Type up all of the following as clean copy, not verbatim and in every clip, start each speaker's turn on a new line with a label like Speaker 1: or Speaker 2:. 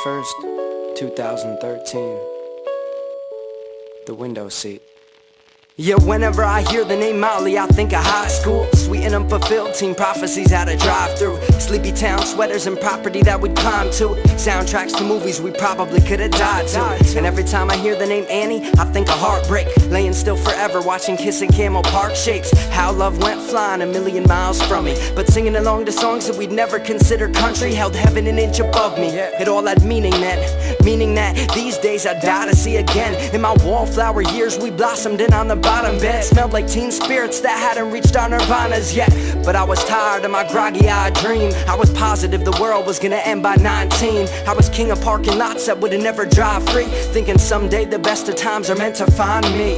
Speaker 1: 1st, 2013. The window seat. Yeah, whenever I hear the name Molly, I think of high school. Sweet and unfulfilled teen prophecies at a drive-thru. Sleepy town sweaters and property that we'd climb to. Soundtracks to movies we probably could have died to. And every time I hear the name Annie, I think of heartbreak. Laying still forever, watching Kissing Camel Park shapes. How love went flying a million miles from me. But singing along to songs that we'd never consider country held heaven an inch above me. It all had meaning then. Meaning that these days I'd die to see again. In my wallflower years we blossomed in on the bottom bed. Smelled like teen spirits that hadn't reached our nirvanas yet. But I was tired of my groggy-eyed dream. I was positive the world was gonna end by 19. I was king of parking lots that would've never drive free, thinking someday the best of times are meant to find me.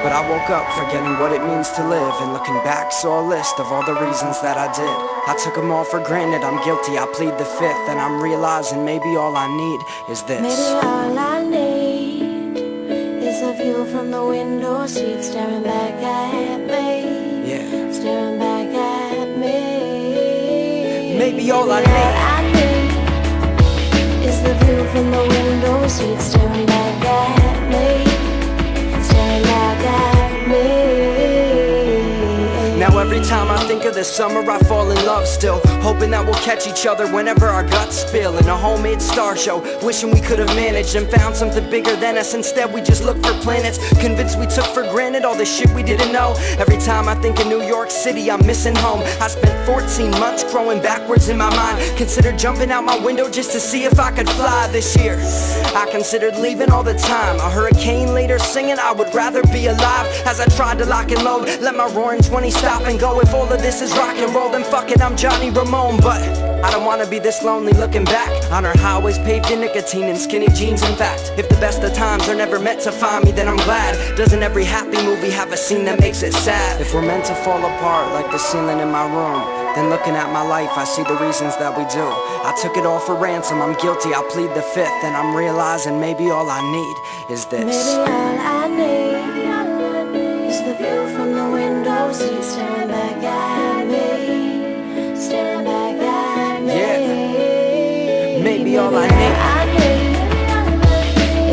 Speaker 1: But I woke up forgetting what it means to live, and looking back saw a list of all the reasons that I did. I took them all for granted, I'm guilty, I plead the fifth. And I'm realizing maybe all I need is this.
Speaker 2: Maybe all I need is a view from the window seat, staring back at me.
Speaker 1: Yeah.
Speaker 2: Staring back at me.
Speaker 1: Maybe all I need
Speaker 2: is the view from the window seat, staring back at me. Staring back at me.
Speaker 1: Now every time I think of this summer I fall in love still, hoping that we'll catch each other whenever our guts spill. In a homemade star show, wishing we could have managed and found something bigger than us. Instead we just look for planets, convinced we took for granted all the shit we didn't know. Every time I think of New York City I'm missing home. I spent 14 months growing backwards in my mind. Considered jumping out my window just to see if I could fly this year. I considered leaving all the time. A hurricane later singing I would rather be alive. As I tried to lock and load, let my roaring 20 stop and go. If all of this is rock and roll, then fuck it, I'm Johnny Ramone. But I don't wanna be this lonely looking back on our highways paved in nicotine and skinny jeans. In fact, if the best of times are never meant to find me, then I'm glad. Doesn't every happy movie have a scene that makes it sad? If we're meant to fall apart like the ceiling in my room, then looking at my life I see the reasons that we do. I took it all for ransom, I'm guilty, I plead the fifth. And I'm realizing maybe all I need is this.
Speaker 2: Maybe all I need is the view from the window seat, staring back at me. Staring back at me.
Speaker 1: Yeah. Maybe all I
Speaker 2: need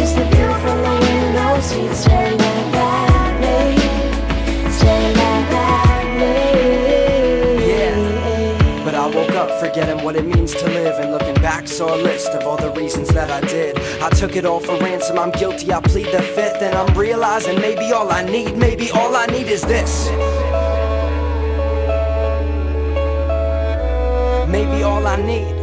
Speaker 2: is the view from the window seat, staring back at me. Staring back at me.
Speaker 1: Yeah. But I woke up forgetting what it means to live, and looking back saw a list of all the reasons that I did. I took it all for ransom, I'm guilty, I plead the fifth. And I'm realizing maybe all I need is this. Maybe all I need